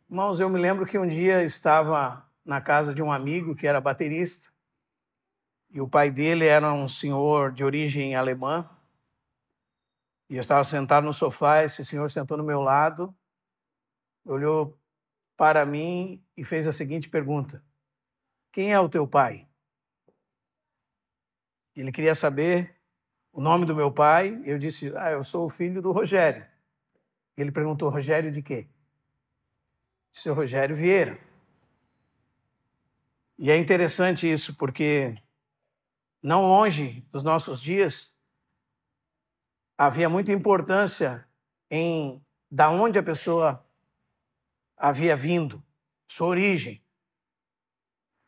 Irmãos, eu me lembro que um dia estava na casa de um amigo que era baterista, e o pai dele era um senhor de origem alemã, e eu estava sentado no sofá, esse senhor sentou no meu lado, olhou para mim e fez a seguinte pergunta: quem é o teu pai? Ele queria saber o nome do meu pai. Eu disse: eu sou o filho do Rogério. Ele perguntou: Rogério de quê? Disse: Rogério Vieira. E é interessante isso, porque não longe dos nossos dias havia muita importância em da onde a pessoa havia vindo, sua origem,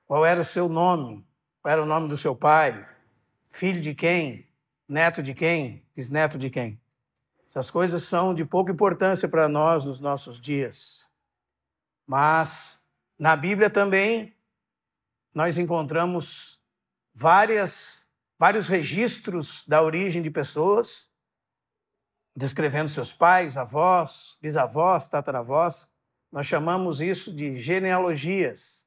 qual era o seu nome, qual era o nome do seu pai, filho de quem, neto de quem, bisneto de quem. Essas coisas são de pouca importância para nós nos nossos dias. Mas na Bíblia também nós encontramos vários registros da origem de pessoas, descrevendo seus pais, avós, bisavós, tataravós. Nós chamamos isso de genealogias.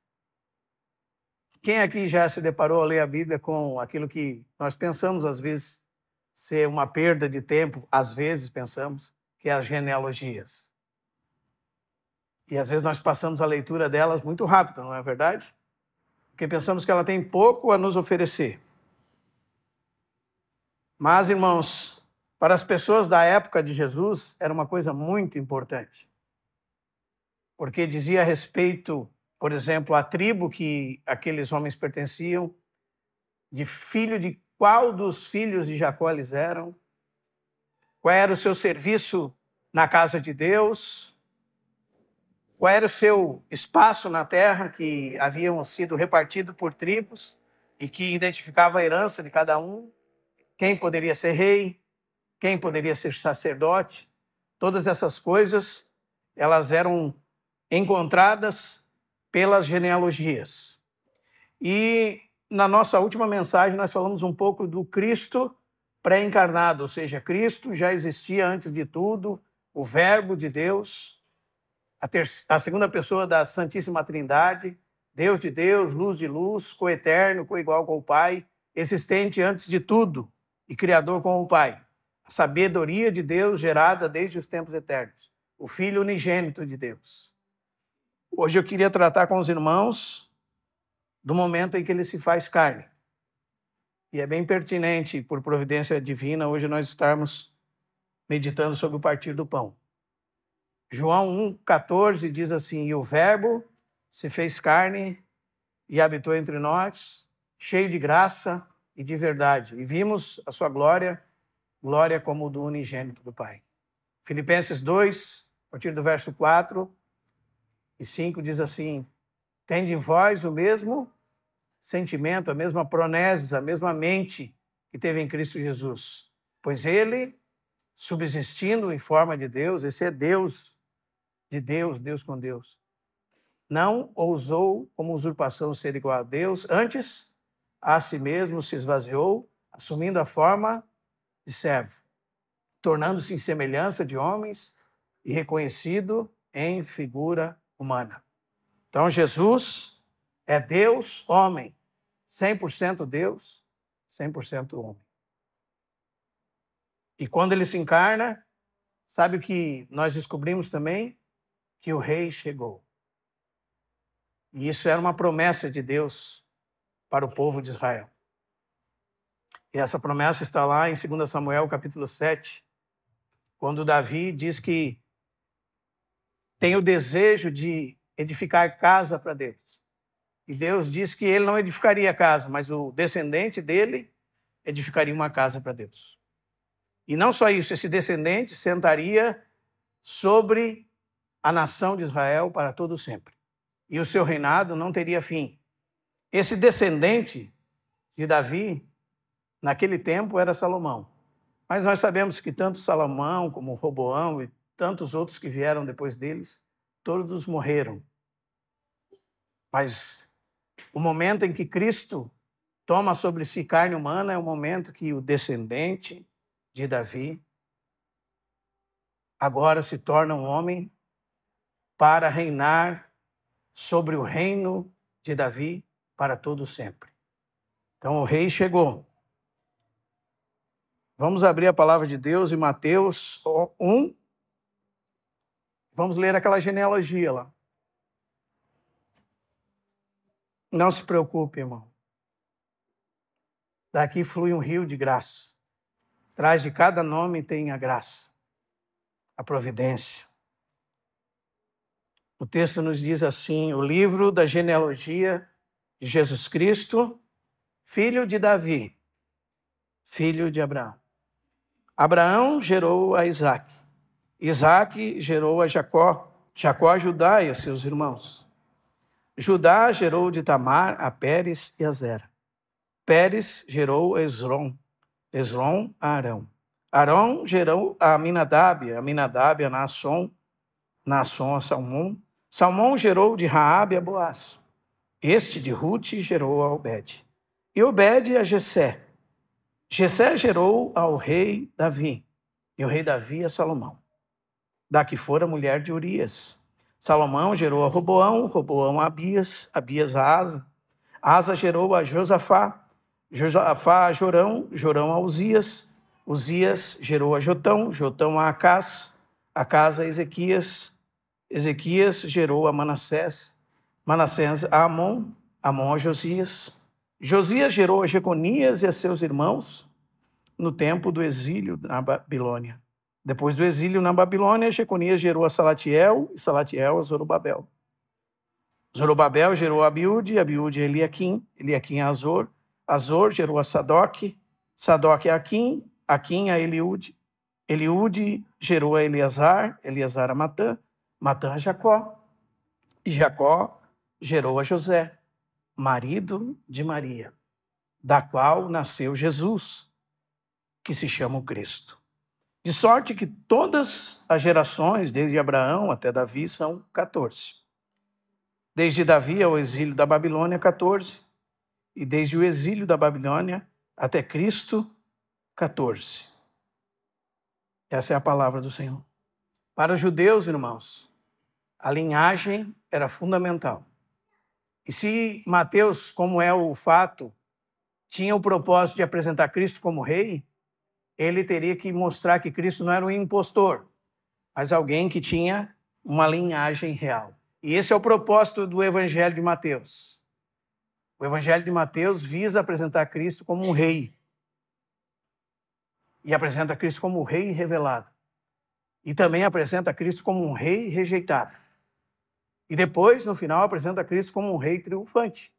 Quem aqui já se deparou a ler a Bíblia com aquilo que nós pensamos, às vezes, ser uma perda de tempo, às vezes pensamos, que é as genealogias. E às vezes nós passamos a leitura delas muito rápido, não é verdade? Porque pensamos que ela tem pouco a nos oferecer. Mas, irmãos, para as pessoas da época de Jesus, era uma coisa muito importante. Porque dizia a respeito, por exemplo, à tribo que aqueles homens pertenciam, de filho de qual dos filhos de Jacó eles eram, qual era o seu serviço na casa de Deus, qual era o seu espaço na terra, que haviam sido repartido por tribos e que identificava a herança de cada um, quem poderia ser rei, quem poderia ser sacerdote. Todas essas coisas, elas eram encontradas pelas genealogias. E na nossa última mensagem nós falamos um pouco do Cristo pré-encarnado, ou seja, Cristo já existia antes de tudo, o Verbo de Deus, a segunda pessoa da Santíssima Trindade, Deus de Deus, luz de luz, coeterno, coigual com o Pai, existente antes de tudo e criador com o Pai. A sabedoria de Deus gerada desde os tempos eternos, o Filho unigênito de Deus. Hoje eu queria tratar com os irmãos do momento em que ele se faz carne. E é bem pertinente, por providência divina, hoje nós estarmos meditando sobre o partir do pão. João 1,14 diz assim: e o Verbo se fez carne e habitou entre nós, cheio de graça e de verdade. E vimos a sua glória, glória como do unigênito do Pai. Filipenses 2, a partir do verso 4 e 5, diz assim: tende em vós o mesmo sentimento, a mesma pronesis, a mesma mente que teve em Cristo Jesus. Pois ele, subsistindo em forma de Deus, esse é Deus de Deus, Deus com Deus, não ousou como usurpação ser igual a Deus, antes a si mesmo se esvaziou, assumindo a forma de servo, tornando-se em semelhança de homens e reconhecido em figura humana. Então Jesus é Deus, homem, 100% Deus, 100% homem. E quando ele se encarna, sabe o que nós descobrimos também? Que o rei chegou. E isso era uma promessa de Deus para o povo de Israel. E essa promessa está lá em 2 Samuel, capítulo 7, quando Davi diz que tem o desejo de edificar casa para Deus. E Deus disse que ele não edificaria casa, mas o descendente dele edificaria uma casa para Deus. E não só isso, esse descendente sentaria sobre a nação de Israel para todo sempre. E o seu reinado não teria fim. Esse descendente de Davi, naquele tempo, era Salomão. Mas nós sabemos que tanto Salomão como Roboão e tantos outros que vieram depois deles, todos morreram. Mas o momento em que Cristo toma sobre si carne humana é o momento que o descendente de Davi agora se torna um homem para reinar sobre o reino de Davi para todo sempre. Então o rei chegou. Vamos abrir a palavra de Deus em Mateus 1. Vamos ler aquela genealogia lá. Não se preocupe, irmão. Daqui flui um rio de graça. Atrás de cada nome tem a graça, a providência. O texto nos diz assim: o livro da genealogia de Jesus Cristo, filho de Davi, filho de Abraão. Abraão gerou a Isaque. Isaque gerou a Jacó. Jacó a Judá e a seus irmãos. Judá gerou de Tamar a Pérez e a Zera. Pérez gerou a Esrom. Esrom a Arão. Arão gerou a Aminadab. Aminadab a Naasson. Naasson a Salmão. Salmão gerou de Raabe a Boaz. Este de Rute gerou a Obed. E Obed a Jessé. Jessé gerou ao rei Davi. E o rei Davi a Salomão. Daqui fora a mulher de Urias. Salomão gerou a Roboão. Roboão a Abias. Abias a Asa. Asa gerou a Josafá. Josafá a Jorão. Jorão a Uzias. Uzias gerou a Jotão. Jotão a Acás. Acás a Ezequias. Ezequias gerou a Manassés. Manassés a Amon. Amon a Josias. Josias gerou a Jeconias e a seus irmãos no tempo do exílio na Babilônia. Depois do exílio na Babilônia, Jeconias gerou a Salatiel e Salatiel a Zorobabel. Zorobabel gerou a Abiúde, Abiúde a Eliaquim, Eliaquim a Azor. Azor gerou a Sadoque, Sadoque a Aquim, Aquim a Eliúde. Eliúde gerou a Eleazar, Eleazar a Matã, Matã a Jacó. E Jacó gerou a José, marido de Maria, da qual nasceu Jesus, que se chama o Cristo. De sorte que todas as gerações, desde Abraão até Davi, são 14. Desde Davi ao exílio da Babilônia, 14. E desde o exílio da Babilônia até Cristo, 14. Essa é a palavra do Senhor. Para os judeus, irmãos, a linhagem era fundamental. E se Mateus, como é o fato, tinha o propósito de apresentar Cristo como rei, ele teria que mostrar que Cristo não era um impostor, mas alguém que tinha uma linhagem real. E esse é o propósito do Evangelho de Mateus. O Evangelho de Mateus visa apresentar Cristo como um rei. E apresenta Cristo como um rei revelado. E também apresenta Cristo como um rei rejeitado. E depois, no final, apresenta Cristo como um rei triunfante,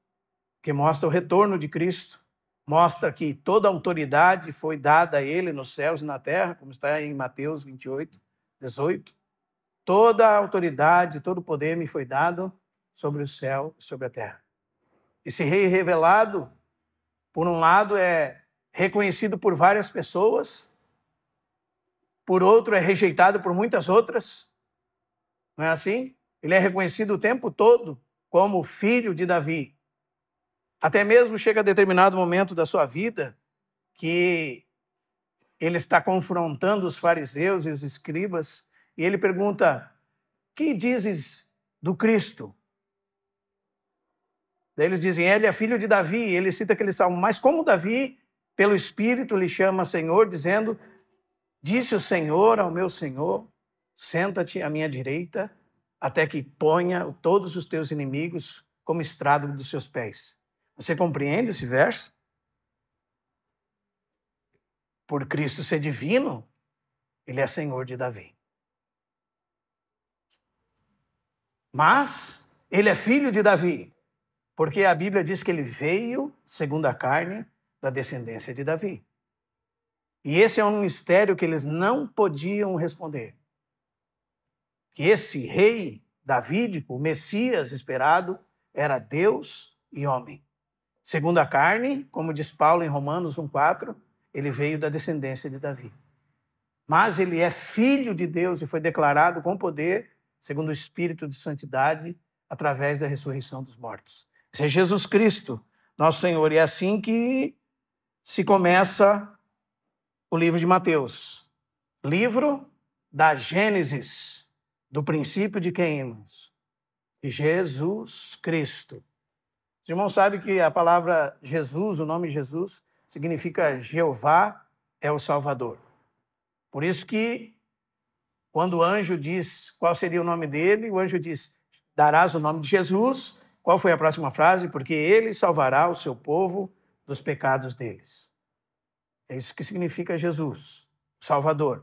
que mostra o retorno de Cristo, mostra que toda a autoridade foi dada a ele nos céus e na terra, como está em Mateus 28, 18. Toda a autoridade, todo o poder me foi dado sobre o céu e sobre a terra. Esse rei revelado, por um lado, é reconhecido por várias pessoas, por outro, é rejeitado por muitas outras. Não é assim? Ele é reconhecido o tempo todo como filho de Davi. Até mesmo chega a determinado momento da sua vida que ele está confrontando os fariseus e os escribas e ele pergunta: que dizes do Cristo? Daí eles dizem: ele é filho de Davi. E ele cita aquele salmo: mas como Davi, pelo Espírito, lhe chama Senhor, dizendo: disse o Senhor ao meu Senhor, senta-te à minha direita, até que ponha todos os teus inimigos como estrado dos seus pés. Você compreende esse verso? Por Cristo ser divino, ele é Senhor de Davi. Mas ele é filho de Davi, porque a Bíblia diz que ele veio, segundo a carne, da descendência de Davi. E esse é um mistério que eles não podiam responder. Que esse rei davídico, o Messias esperado, era Deus e homem. Segundo a carne, como diz Paulo em Romanos 1,4, ele veio da descendência de Davi. Mas ele é filho de Deus e foi declarado com poder, segundo o Espírito de santidade, através da ressurreição dos mortos. Esse é Jesus Cristo, nosso Senhor. E é assim que se começa o livro de Mateus. Livro da Gênesis. Do princípio de quem, irmãos? De Jesus Cristo. Os irmãos sabem que a palavra Jesus, o nome Jesus, significa Jeová é o Salvador. Por isso que, quando o anjo diz qual seria o nome dele, o anjo diz, darás o nome de Jesus. Qual foi a próxima frase? Porque ele salvará o seu povo dos pecados deles. É isso que significa Jesus, o Salvador.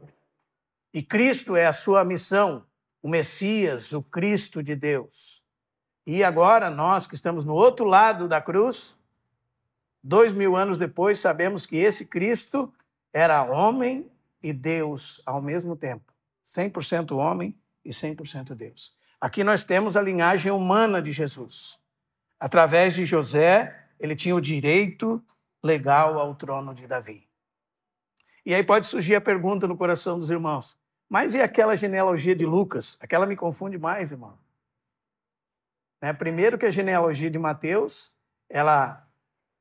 E Cristo é a sua missão, o Messias, o Cristo de Deus. E agora, nós que estamos no outro lado da cruz, 2000 anos depois, sabemos que esse Cristo era homem e Deus ao mesmo tempo. 100% homem e 100% Deus. Aqui nós temos a linhagem humana de Jesus. Através de José, ele tinha o direito legal ao trono de Davi. E aí pode surgir a pergunta no coração dos irmãos, mas e aquela genealogia de Lucas? Aquela me confunde mais, irmão. Primeiro que a genealogia de Mateus, ela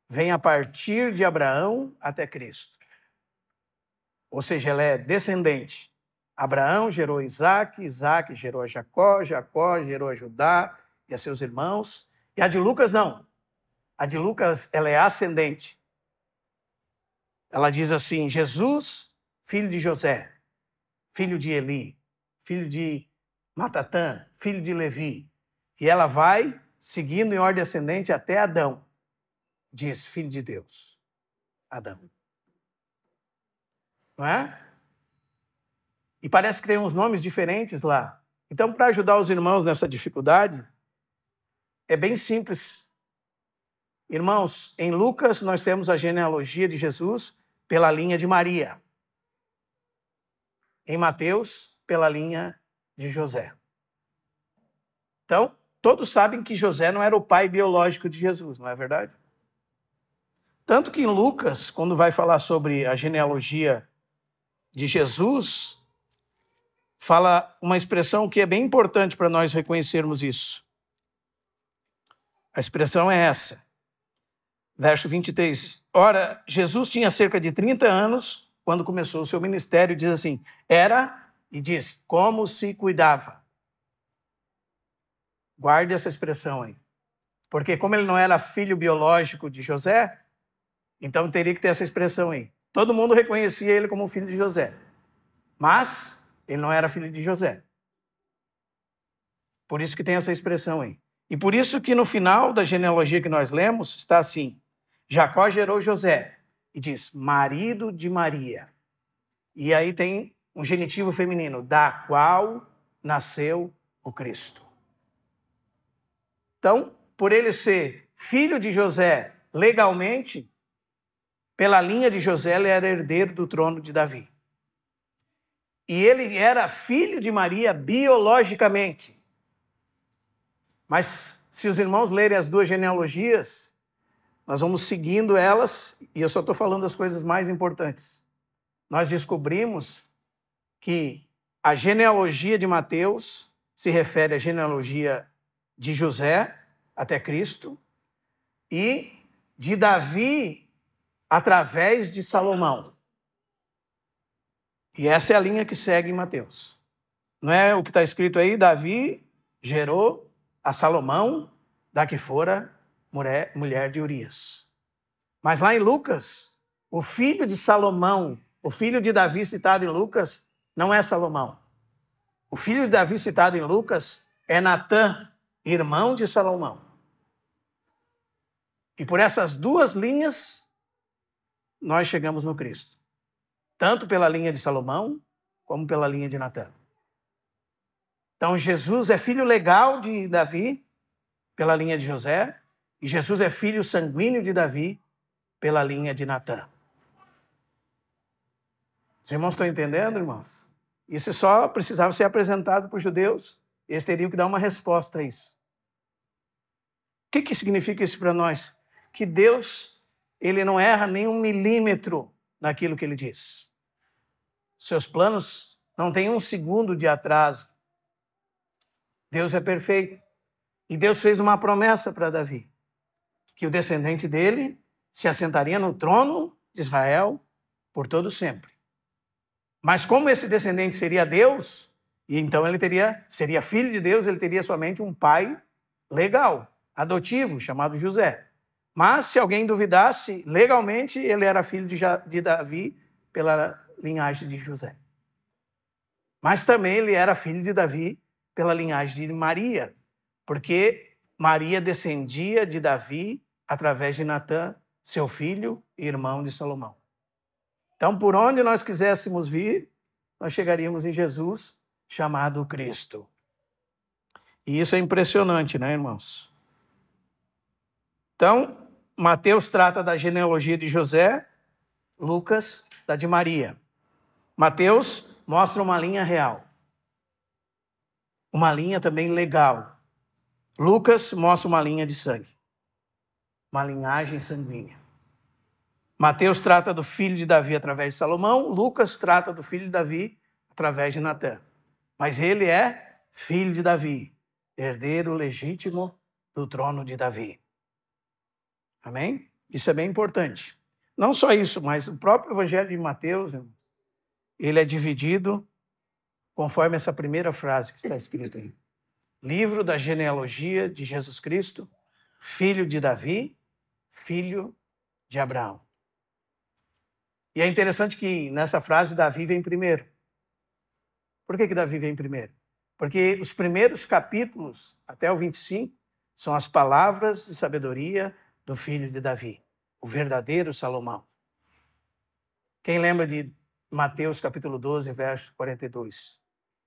vem a partir de Abraão até Cristo. Ou seja, ela é descendente. Abraão gerou Isaac, Isaac gerou a Jacó, Jacó gerou a Judá e a seus irmãos. E a de Lucas não. A de Lucas, ela é ascendente. Ela diz assim, Jesus, filho de José, filho de Eli, filho de Matatã, filho de Levi. E ela vai seguindo em ordem ascendente até Adão. Diz, filho de Deus. Adão. Não é? E parece que tem uns nomes diferentes lá. Então, para ajudar os irmãos nessa dificuldade, é bem simples. Irmãos, em Lucas nós temos a genealogia de Jesus pela linha de Maria. Em Mateus, pela linha de José. Então, todos sabem que José não era o pai biológico de Jesus, não é verdade? Tanto que em Lucas, quando vai falar sobre a genealogia de Jesus, fala uma expressão que é bem importante para nós reconhecermos isso. A expressão é essa. Verso 23. Ora, Jesus tinha cerca de 30 anos quando começou o seu ministério, diz assim, era, e diz, como se cuidava. Guarde essa expressão aí. Porque como ele não era filho biológico de José, então teria que ter essa expressão aí. Todo mundo reconhecia ele como filho de José. Mas ele não era filho de José. Por isso que tem essa expressão aí. E por isso que no final da genealogia que nós lemos, está assim, Jacó gerou José, e diz, marido de Maria. E aí tem um genitivo feminino, da qual nasceu o Cristo. Então, por ele ser filho de José legalmente, pela linha de José, ele era herdeiro do trono de Davi. E ele era filho de Maria biologicamente. Mas se os irmãos lerem as duas genealogias, nós vamos seguindo elas, e eu só estou falando das coisas mais importantes. Nós descobrimos que a genealogia de Mateus se refere à genealogia de José até Cristo e de Davi através de Salomão. E essa é a linha que segue em Mateus. Não é o que está escrito aí? Davi gerou a Salomão, da que fora mulher de Urias. Mas lá em Lucas, o filho de Salomão, o filho de Davi citado em Lucas, não é Salomão. O filho de Davi citado em Lucas é Natã, irmão de Salomão. E por essas duas linhas, nós chegamos no Cristo. Tanto pela linha de Salomão, como pela linha de Natã. Então, Jesus é filho legal de Davi, pela linha de José, e Jesus é filho sanguíneo de Davi, pela linha de Natã. Os irmãos estão entendendo, irmãos? Isso só precisava ser apresentado para os judeus, eles teriam que dar uma resposta a isso. O que significa isso para nós? Que Deus, ele não erra nem 1 milímetro naquilo que ele diz. Seus planos não têm 1 segundo de atraso. Deus é perfeito. E Deus fez uma promessa para Davi, que o descendente dele se assentaria no trono de Israel por todo sempre. Mas como esse descendente seria Deus, E então ele seria filho de Deus, ele teria somente um pai legal, adotivo, chamado José. Mas se alguém duvidasse, legalmente ele era filho de Davi pela linhagem de José. Mas também ele era filho de Davi pela linhagem de Maria, porque Maria descendia de Davi através de Natã, seu filho e irmão de Salomão. Então, por onde nós quiséssemos vir, nós chegaríamos em Jesus, chamado Cristo. E isso é impressionante, né, irmãos? Então, Mateus trata da genealogia de José, Lucas da de Maria. Mateus mostra uma linha real, uma linha também legal. Lucas mostra uma linha de sangue, uma linhagem sanguínea. Mateus trata do filho de Davi através de Salomão, Lucas trata do filho de Davi através de Natã. Mas ele é filho de Davi, herdeiro legítimo do trono de Davi. Amém? Isso é bem importante. Não só isso, mas o próprio Evangelho de Mateus, ele é dividido conforme essa primeira frase que está escrita aí. Livro da genealogia de Jesus Cristo, filho de Davi, filho de Abraão. E é interessante que nessa frase Davi vem primeiro. Por que Davi vem primeiro? Porque os primeiros capítulos, até o 25, são as palavras de sabedoria do filho de Davi, o verdadeiro Salomão. Quem lembra de Mateus capítulo 12, verso 42?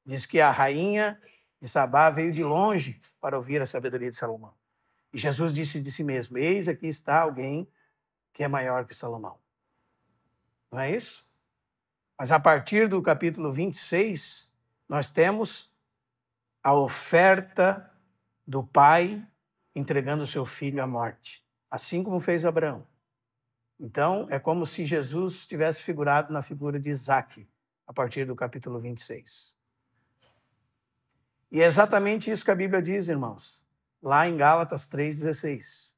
Diz que a rainha de Sabá veio de longe para ouvir a sabedoria de Salomão. E Jesus disse de si mesmo, eis aqui está alguém que é maior que Salomão. Não é isso? Mas a partir do capítulo 26, nós temos a oferta do pai entregando o seu filho à morte, assim como fez Abraão. Então, é como se Jesus tivesse figurado na figura de Isaac, a partir do capítulo 26. E é exatamente isso que a Bíblia diz, irmãos, lá em Gálatas 3,16,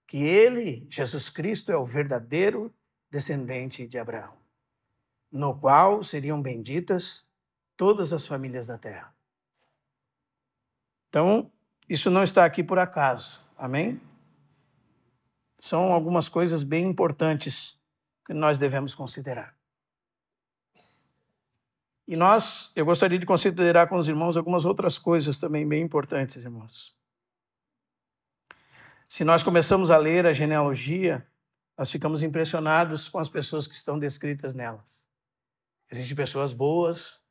que ele, Jesus Cristo, é o verdadeiro descendente de Abraão, no qual seriam benditas todas as famílias da terra. Então, isso não está aqui por acaso, amém? São algumas coisas bem importantes que nós devemos considerar. E eu gostaria de considerar com os irmãos algumas outras coisas também bem importantes, irmãos. Se nós começamos a ler a genealogia, nós ficamos impressionados com as pessoas que estão descritas nelas. Existem pessoas boas,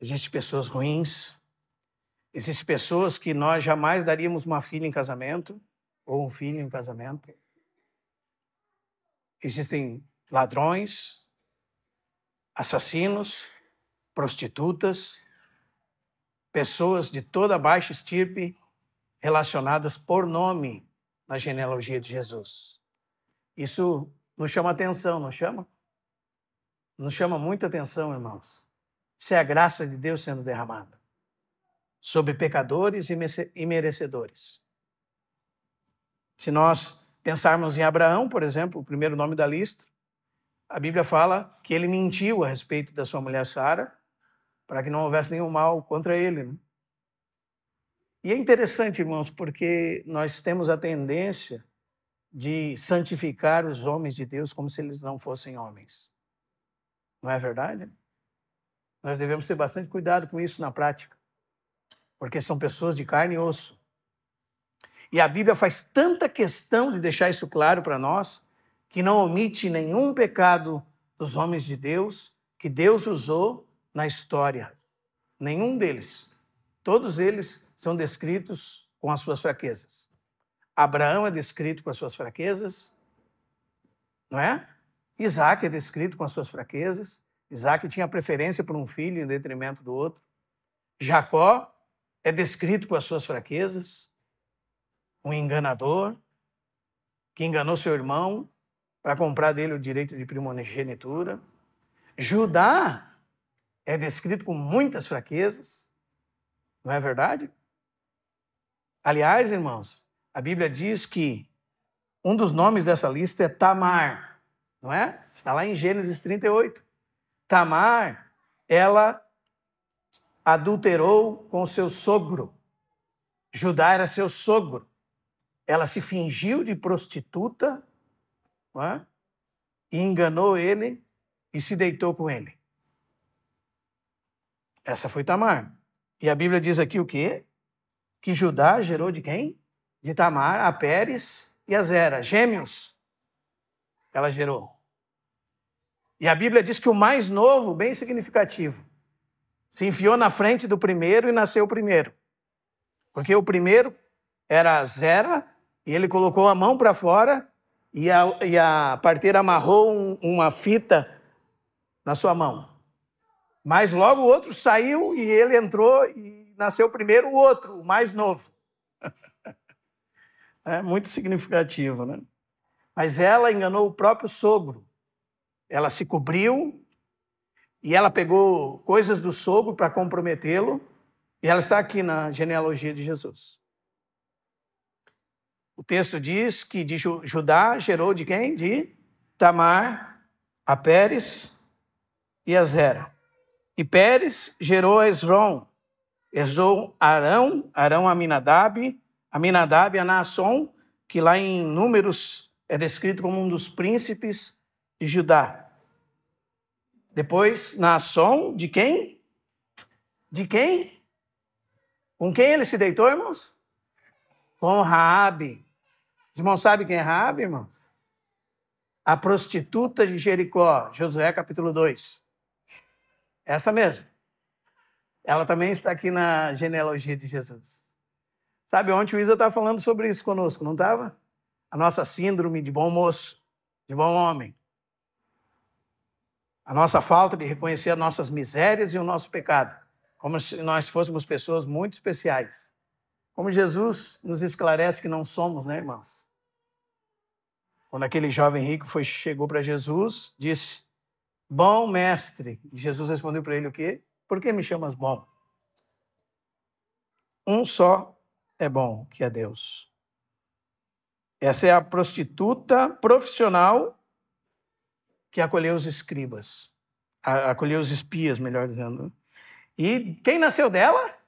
existem pessoas ruins, existem pessoas que nós jamais daríamos uma filha em casamento, ou um filho em casamento. Existem ladrões, assassinos, prostitutas, pessoas de toda baixa estirpe relacionadas por nome na genealogia de Jesus. Isso nos chama atenção, não chama? Nos chama muita atenção, irmãos. Isso é a graça de Deus sendo derramada sobre pecadores e merecedores. Se nós pensarmos em Abraão, por exemplo, o primeiro nome da lista, a Bíblia fala que ele mentiu a respeito da sua mulher Sara, para que não houvesse nenhum mal contra ele, né? E é interessante, irmãos, porque nós temos a tendência de santificar os homens de Deus como se eles não fossem homens. Não é verdade? Nós devemos ter bastante cuidado com isso na prática, porque são pessoas de carne e osso. E a Bíblia faz tanta questão de deixar isso claro para nós, que não omite nenhum pecado dos homens de Deus que Deus usou na história. Nenhum deles. Todos eles são descritos com as suas fraquezas. Abraão é descrito com as suas fraquezas, não é? Isaac é descrito com as suas fraquezas. Isaac tinha preferência por um filho em detrimento do outro. Jacó é descrito com as suas fraquezas. Um enganador que enganou seu irmão para comprar dele o direito de primogenitura. Judá é descrito com muitas fraquezas, não é verdade? Aliás, irmãos, a Bíblia diz que um dos nomes dessa lista é Tamar, não é? Está lá em Gênesis 38. Tamar, ela adulterou com seu sogro. Judá era seu sogro. Ela se fingiu de prostituta, não é? E enganou ele e se deitou com ele. Essa foi Tamar. E a Bíblia diz aqui o quê? Que Judá gerou de quem? De Tamar, a Pérez e a Zera, gêmeos. Ela gerou. E a Bíblia diz que o mais novo, bem significativo, se enfiou na frente do primeiro e nasceu o primeiro. Porque o primeiro era Zera, e ele colocou a mão para fora e a parteira amarrou uma fita na sua mão. Mas logo o outro saiu e ele entrou e nasceu primeiro o outro, o mais novo. É muito significativo, né? Mas ela enganou o próprio sogro. Ela se cobriu e ela pegou coisas do sogro para comprometê-lo. E ela está aqui na genealogia de Jesus. O texto diz que de Judá gerou de quem? De Tamar, a Pérez e a Zera. E Pérez gerou a Esrom. Esrom Arão, Arão a Aminadab, Aminadab a Naasson, que lá em Números é descrito como um dos príncipes de Judá. Depois, Naasson, de quem? De quem? Com quem ele se deitou, irmãos? Com Raabe. Os irmãos sabem quem é Raabe, irmãos? A prostituta de Jericó, Josué capítulo 2. Essa mesmo. Ela também está aqui na genealogia de Jesus. Sabe, ontem o Isa estava falando sobre isso conosco, não estava? A nossa síndrome de bom moço, de bom homem. A nossa falta de reconhecer as nossas misérias e o nosso pecado. Como se nós fôssemos pessoas muito especiais. Como Jesus nos esclarece que não somos, né, irmãos? Quando aquele jovem rico chegou para Jesus, disse, bom mestre. E Jesus respondeu para ele o quê? Por que me chamas bom? Um só é bom, que é Deus. Essa é a prostituta profissional que acolheu os escribas. Acolheu os espias, melhor dizendo. E quem nasceu dela?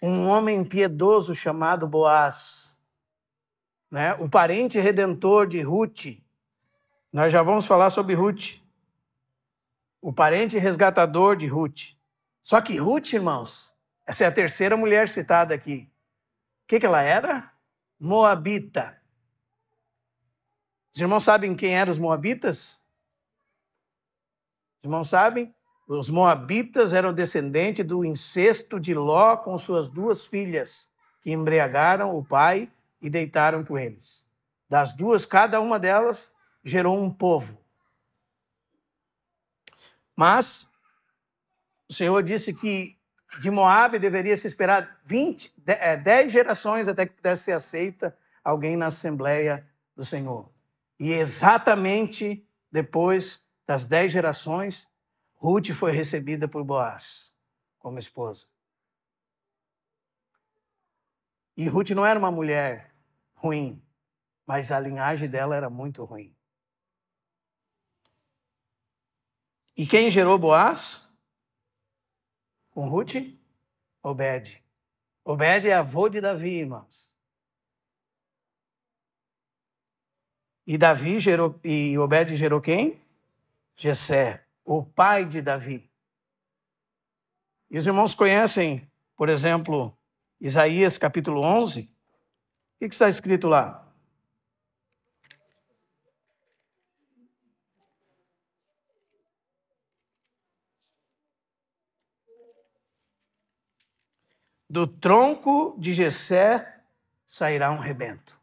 Um homem piedoso chamado Boaz, né? O parente redentor de Ruth. Nós já vamos falar sobre Ruth. O parente resgatador de Ruth. Só que Ruth, irmãos, essa é a terceira mulher citada aqui. O que ela era? Moabita. Os irmãos sabem quem eram os moabitas? Os irmãos sabem? Os moabitas eram descendentes do incesto de Ló com suas duas filhas, que embriagaram o pai e deitaram com eles. Das duas, cada uma delas gerou um povo. Mas o Senhor disse que de Moabe deveria se esperar 10 gerações até que pudesse ser aceita alguém na Assembleia do Senhor. E exatamente depois das 10 gerações, Ruth foi recebida por Boaz como esposa. E Ruth não era uma mulher ruim, mas a linhagem dela era muito ruim. E quem gerou Boaz? Com Ruth? Obed. Obed é avô de Davi, irmãos. E Obed gerou quem? Jessé, o pai de Davi. E os irmãos conhecem, por exemplo, Isaías capítulo 11? O que está escrito lá? Do tronco de Jessé sairá um rebento.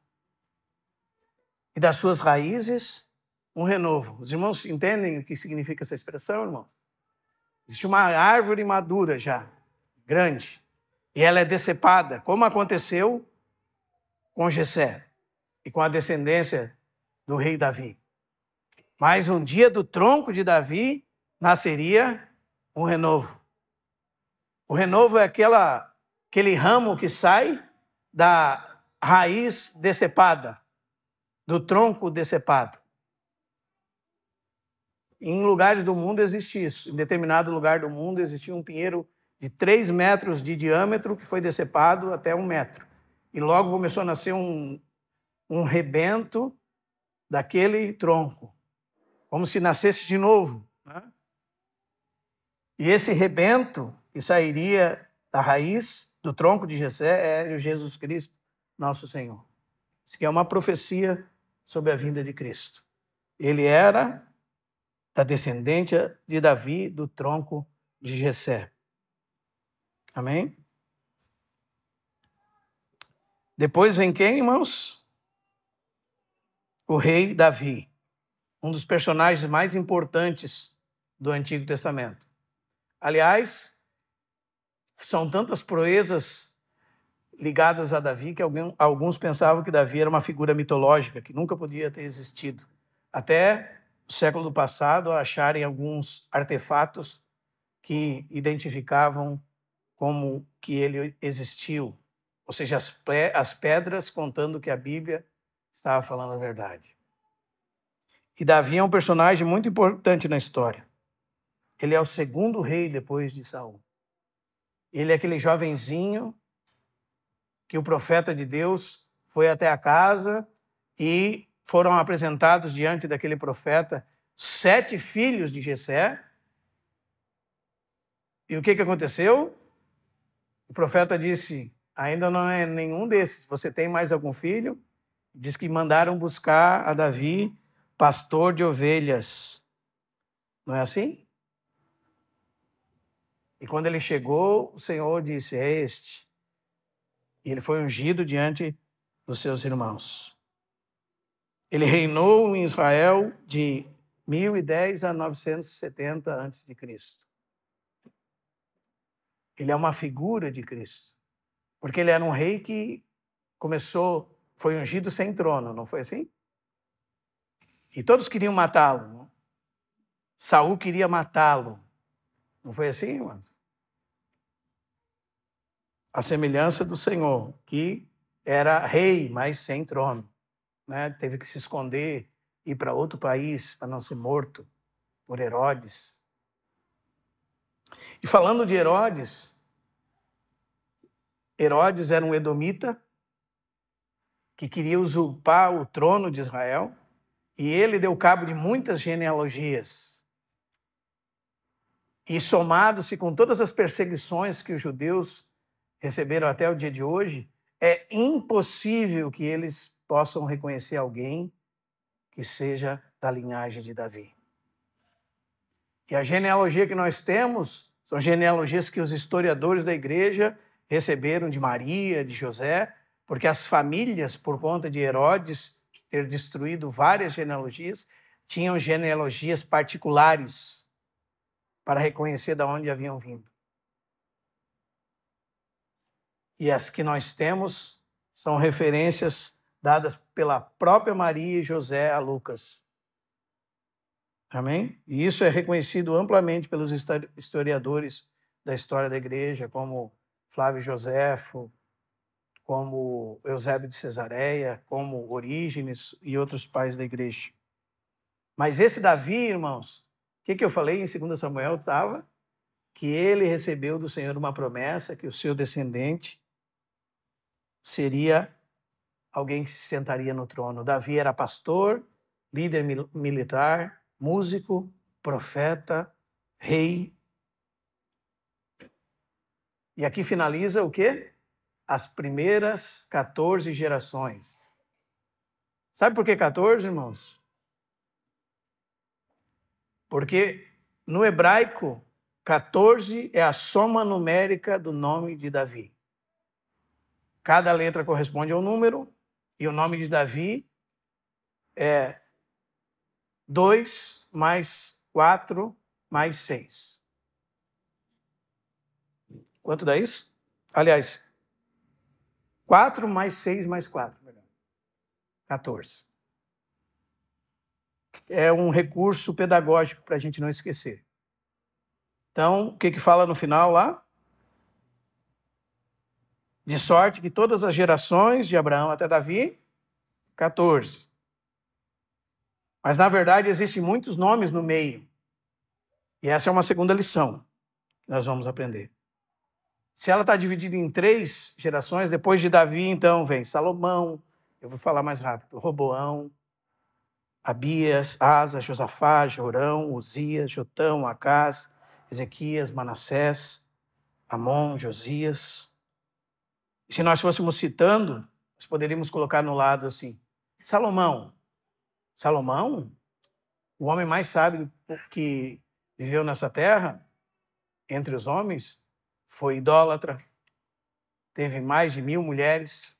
E das suas raízes, um renovo. Os irmãos entendem o que significa essa expressão, irmão? Existe uma árvore madura já, grande, e ela é decepada, como aconteceu com Jessé e com a descendência do rei Davi. Mas um dia do tronco de Davi nasceria um renovo. O renovo é aquele ramo que sai da raiz decepada, do tronco decepado. Em lugares do mundo existe isso. Em determinado lugar do mundo existia um pinheiro de 3 metros de diâmetro, que foi decepado até 1 metro. E logo começou a nascer um rebento daquele tronco, como se nascesse de novo, né? E esse rebento que sairia da raiz do tronco de Jessé é Jesus Cristo, nosso Senhor. Isso aqui é uma profecia sobre a vinda de Cristo. Ele era da descendência de Davi, do tronco de Jessé. Amém? Depois vem quem, irmãos? O rei Davi, um dos personagens mais importantes do Antigo Testamento. Aliás, são tantas proezas ligadas a Davi que alguns pensavam que Davi era uma figura mitológica, que nunca podia ter existido. Até o século passado, acharem alguns artefatos que identificavam como que ele existiu. Ou seja, as pedras contando que a Bíblia estava falando a verdade. E Davi é um personagem muito importante na história. Ele é o segundo rei depois de Saul. Ele é aquele jovenzinho que o profeta de Deus foi até a casa e foram apresentados diante daquele profeta 7 filhos de Jessé. E o que aconteceu? O profeta disse, ainda não é nenhum desses. Você tem mais algum filho? Diz que mandaram buscar a Davi pastor de ovelhas. Não é assim? E quando ele chegou, o Senhor disse, é este. E ele foi ungido diante dos seus irmãos. Ele reinou em Israel de 1010 a 970 a.C. Ele é uma figura de Cristo. Porque ele era um rei que foi ungido sem trono, não foi assim? E todos queriam matá-lo. Não? Saul queria matá-lo. Não foi assim, irmãos? A semelhança do Senhor, que era rei, mas sem trono. Né? Teve que se esconder, ir para outro país para não ser morto por Herodes. E falando de Herodes, Herodes era um edomita que queria usurpar o trono de Israel e ele deu cabo de muitas genealogias. E somado-se com todas as perseguições que os judeus receberam até o dia de hoje, é impossível que eles possam reconhecer alguém que seja da linhagem de Davi. E a genealogia que nós temos são genealogias que os historiadores da igreja receberam de Maria, de José, porque as famílias, por conta de Herodes ter destruído várias genealogias, tinham genealogias particulares para reconhecer de onde haviam vindo. E as que nós temos são referências dadas pela própria Maria e José a Lucas. Amém? E isso é reconhecido amplamente pelos historiadores da história da igreja, como Flávio Joséfo, como Eusébio de Cesareia, como Orígenes e outros pais da igreja. Mas esse Davi, irmãos, o que eu falei em 2 Samuel estava? Que ele recebeu do Senhor uma promessa que o seu descendente seria alguém que se sentaria no trono. Davi era pastor, líder militar, músico, profeta, rei. E aqui finaliza o quê? As primeiras 14 gerações. Sabe por que 14, irmãos? Porque no hebraico, 14 é a soma numérica do nome de Davi. Cada letra corresponde a um número, e o nome de Davi é 2 mais 4 mais 6. Quanto dá isso? Aliás, 4 mais 6 mais 4. 14. É um recurso pedagógico para a gente não esquecer. Então, o que fala no final lá? De sorte que todas as gerações de Abraão até Davi, 14. Mas, na verdade, existem muitos nomes no meio. E essa é uma segunda lição que nós vamos aprender. Se ela está dividida em 3 gerações, depois de Davi, então, vem Salomão, eu vou falar mais rápido, Roboão, Abias, Asa, Josafá, Jorão, Uzias, Jotão, Acás, Ezequias, Manassés, Amon, Josias. E se nós fôssemos citando, nós poderíamos colocar no lado assim, Salomão, o homem mais sábio que viveu nessa terra, entre os homens, foi idólatra, teve mais de 1000 mulheres,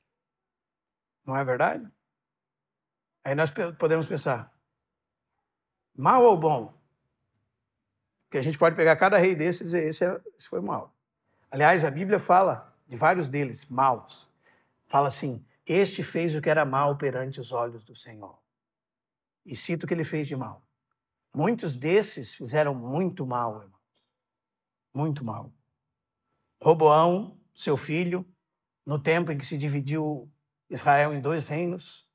não é verdade? Aí nós podemos pensar, mal ou bom? Porque a gente pode pegar cada rei desses e dizer, esse foi mal. Aliás, a Bíblia fala de vários deles, maus. Fala assim, este fez o que era mal perante os olhos do Senhor. E cito o que ele fez de mal. Muitos desses fizeram muito mal, irmãos. Muito mal. Roboão, seu filho, no tempo em que se dividiu Israel em 2 reinos.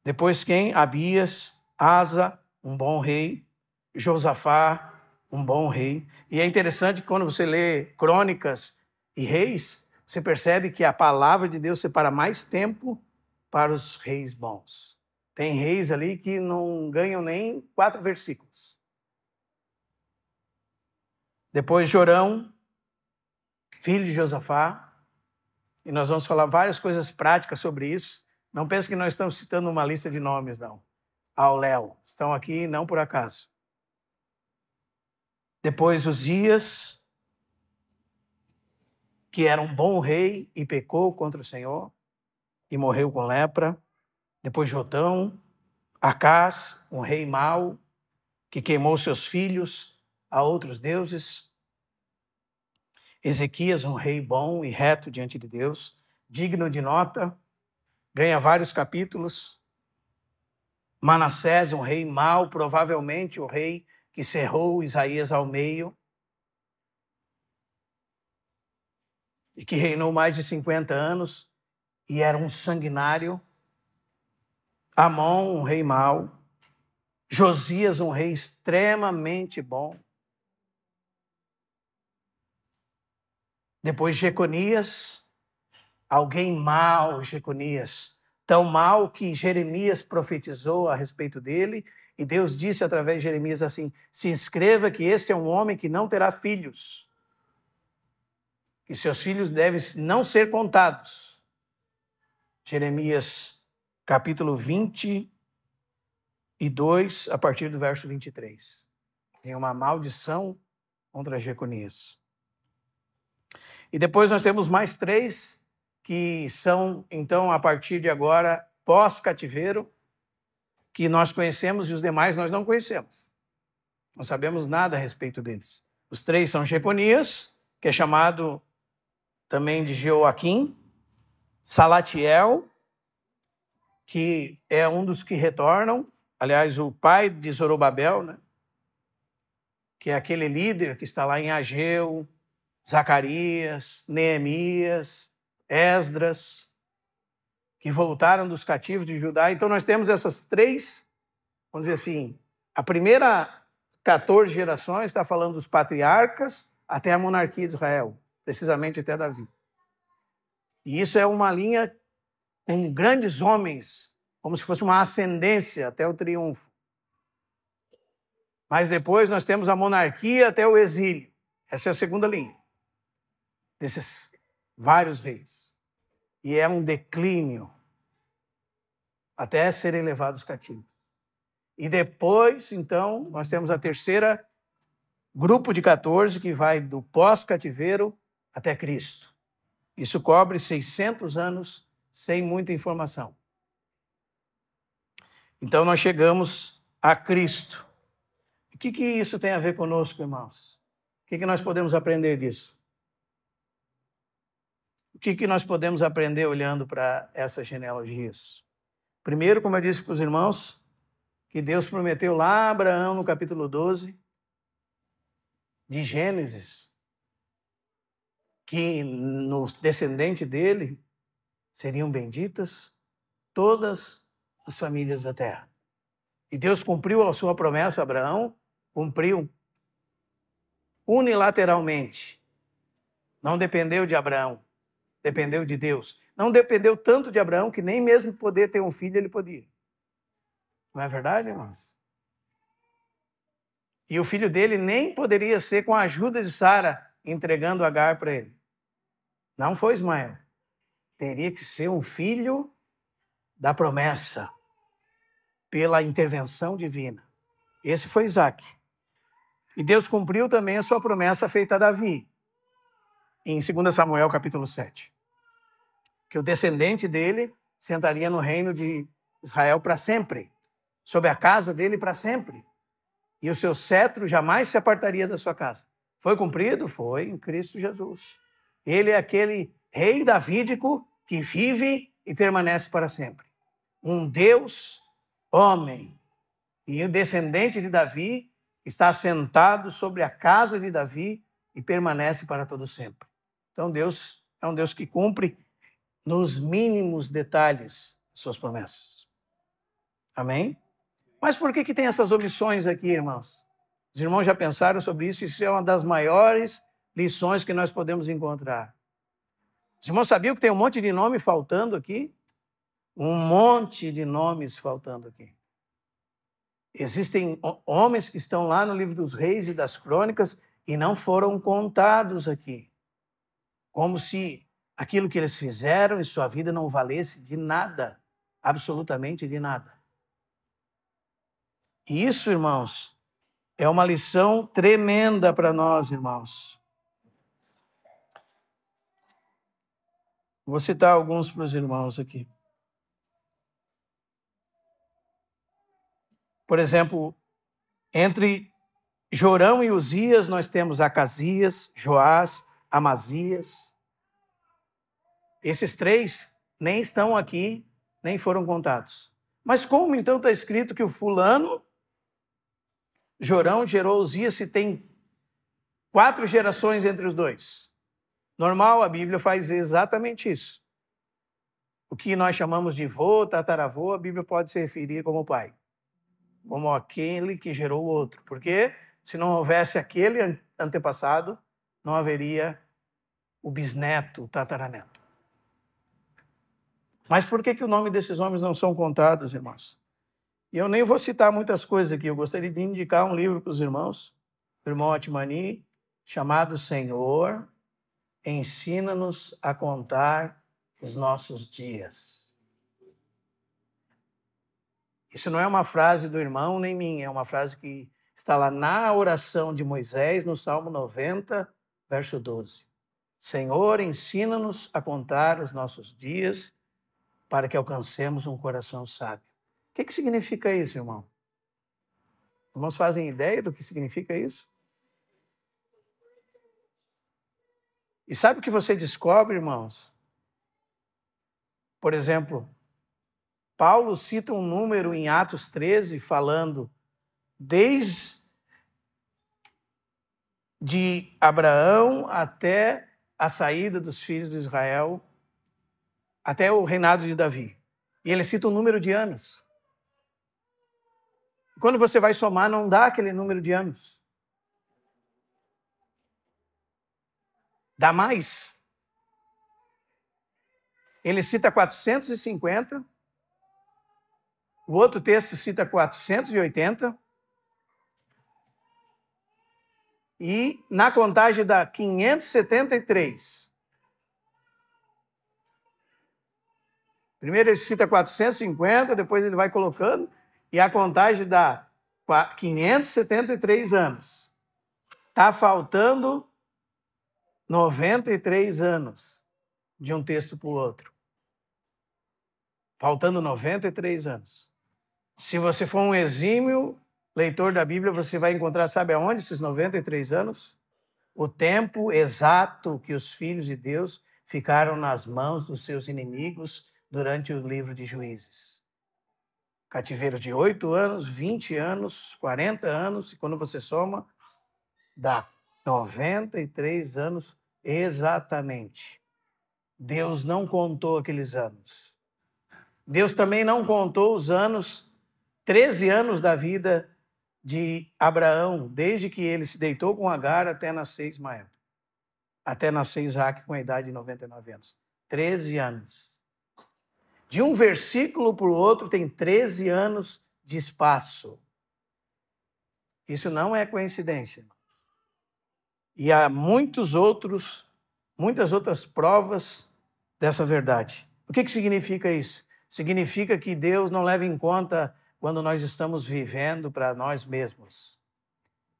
Depois quem? Abias, Asa, um bom rei. Josafá, um bom rei. E é interessante que quando você lê Crônicas e Reis, você percebe que a palavra de Deus separa mais tempo para os reis bons. Tem reis ali que não ganham nem 4 versículos. Depois Jorão, filho de Josafá, e nós vamos falar várias coisas práticas sobre isso. Não pense que nós estamos citando uma lista de nomes, não. Ao Léo, estão aqui não por acaso. Depois Uzias, que era um bom rei e pecou contra o Senhor e morreu com lepra. Depois Jotão, Acás, um rei mau, que queimou seus filhos a outros deuses. Ezequias, um rei bom e reto diante de Deus, digno de nota, ganha vários capítulos. Manassés, um rei mau, provavelmente o rei que cerrou Isaías ao meio e que reinou mais de 50 anos e era um sanguinário. Amon, um rei mau. Josias, um rei extremamente bom. Depois Jeconias, alguém mau, Jeconias, tão mau que Jeremias profetizou a respeito dele, e Deus disse através de Jeremias assim, se escreva que este é um homem que não terá filhos, que seus filhos devem não ser contados. Jeremias capítulo 22, a partir do verso 23. Tem uma maldição contra Jeconias. E depois nós temos mais 3 que são, então, a partir de agora, pós-cativeiro, que nós conhecemos e os demais nós não conhecemos. Não sabemos nada a respeito deles. Os 3 são Jeconias, que é chamado também de Jeoaquim, Salatiel, que é um dos que retornam, aliás, o pai de Zorobabel, né? Que é aquele líder que está lá em Ageu, Zacarias, Neemias, Esdras, que voltaram dos cativos de Judá. Então nós temos essas 3, vamos dizer assim, a primeira 14 gerações está falando dos patriarcas até a monarquia de Israel, precisamente até Davi. E isso é uma linha com grandes homens, como se fosse uma ascendência até o triunfo. Mas depois nós temos a monarquia até o exílio. Essa é a segunda linha desses vários reis. E é um declínio até serem levados cativos. E depois, então, nós temos a terceira grupo de 14 que vai do pós-cativeiro até Cristo. Isso cobre 600 anos sem muita informação. Então nós chegamos a Cristo. O que isso tem a ver conosco, irmãos? O que nós podemos aprender disso? O que nós podemos aprender olhando para essas genealogias? Primeiro, como eu disse para os irmãos, que Deus prometeu lá a Abraão, no capítulo 12, de Gênesis, que no descendente dele seriam benditas todas as famílias da terra. E Deus cumpriu a sua promessa a Abraão, cumpriu unilateralmente. Não dependeu de Abraão, dependeu de Deus. Não dependeu tanto de Abraão que nem mesmo poder ter um filho ele podia. Não é verdade, irmãos? E o filho dele nem poderia ser com a ajuda de Sara, entregando Agar para ele. Não foi Ismael. Teria que ser um filho da promessa, pela intervenção divina. Esse foi Isaac. E Deus cumpriu também a sua promessa feita a Davi, em 2 Samuel capítulo 7. Que o descendente dele sentaria no reino de Israel para sempre, sobre a casa dele para sempre. E o seu cetro jamais se apartaria da sua casa. Foi cumprido? Foi, em Cristo Jesus. Ele é aquele rei davídico que vive e permanece para sempre. Um Deus homem. E o descendente de Davi está sentado sobre a casa de Davi e permanece para todo sempre. Então Deus é um Deus que cumpre nos mínimos detalhes suas promessas. Amém? Mas por que tem essas omissões aqui, irmãos? Os irmãos já pensaram sobre isso? Isso é uma das maiores lições que nós podemos encontrar. Os irmãos sabiam que tem um monte de nome faltando aqui? Um monte de nomes faltando aqui. Existem homens que estão lá no livro dos reis e das crônicas e não foram contados aqui. Como se aquilo que eles fizeram em sua vida não valesse de nada, absolutamente de nada. E isso, irmãos, é uma lição tremenda para nós, irmãos. Vou citar alguns para os irmãos aqui. Por exemplo, entre Jorão e Uzias nós temos Acasias, Joás, Amazias. Esses três nem estão aqui, nem foram contados. Mas como então está escrito que o fulano, Jorão, gerou Uzias, se tem 4 gerações entre os dois? Normal, a Bíblia faz exatamente isso. O que nós chamamos de vô, tataravô, a Bíblia pode se referir como pai. Como aquele que gerou o outro. Porque se não houvesse aquele antepassado, não haveria o bisneto, o tataraneto. Mas por que o nome desses homens não são contados, irmãos? E eu nem vou citar muitas coisas aqui. Eu gostaria de indicar um livro para os irmãos, o irmão Atmani, chamado Senhor, ensina-nos a contar os nossos dias. Isso não é uma frase do irmão nem minha, é uma frase que está lá na oração de Moisés, no Salmo 90, verso 12. Senhor, ensina-nos a contar os nossos dias para que alcancemos um coração sábio. O que significa isso, irmão? Irmãos, fazem ideia do que significa isso? E sabe o que você descobre, irmãos? Por exemplo, Paulo cita um número em Atos 13, falando desde Abraão até a saída dos filhos de Israel, até o reinado de Davi. E ele cita um número de anos. Quando você vai somar, não dá aquele número de anos. Dá mais. Ele cita 450. O outro texto cita 480. E na contagem dá 573. Primeiro ele cita 450, depois ele vai colocando, e a contagem dá 573 anos. Está faltando 93 anos de um texto para o outro. Faltando 93 anos. Se você for um exímio leitor da Bíblia, você vai encontrar, sabe aonde, esses 93 anos? O tempo exato que os filhos de Deus ficaram nas mãos dos seus inimigos durante o livro de Juízes. Cativeiro de 8 anos, 20 anos, 40 anos, e quando você soma, dá 93 anos exatamente. Deus não contou aqueles anos. Deus também não contou os anos, 13 anos da vida de Abraão, desde que ele se deitou com Agar até nascer Ismael. até nascer Isaac com a idade de 99 anos. 13 anos. De um versículo para o outro tem 13 anos de espaço. Isso não é coincidência. E há muitas outras provas dessa verdade. O que significa isso? Significa que Deus não leva em conta quando nós estamos vivendo para nós mesmos,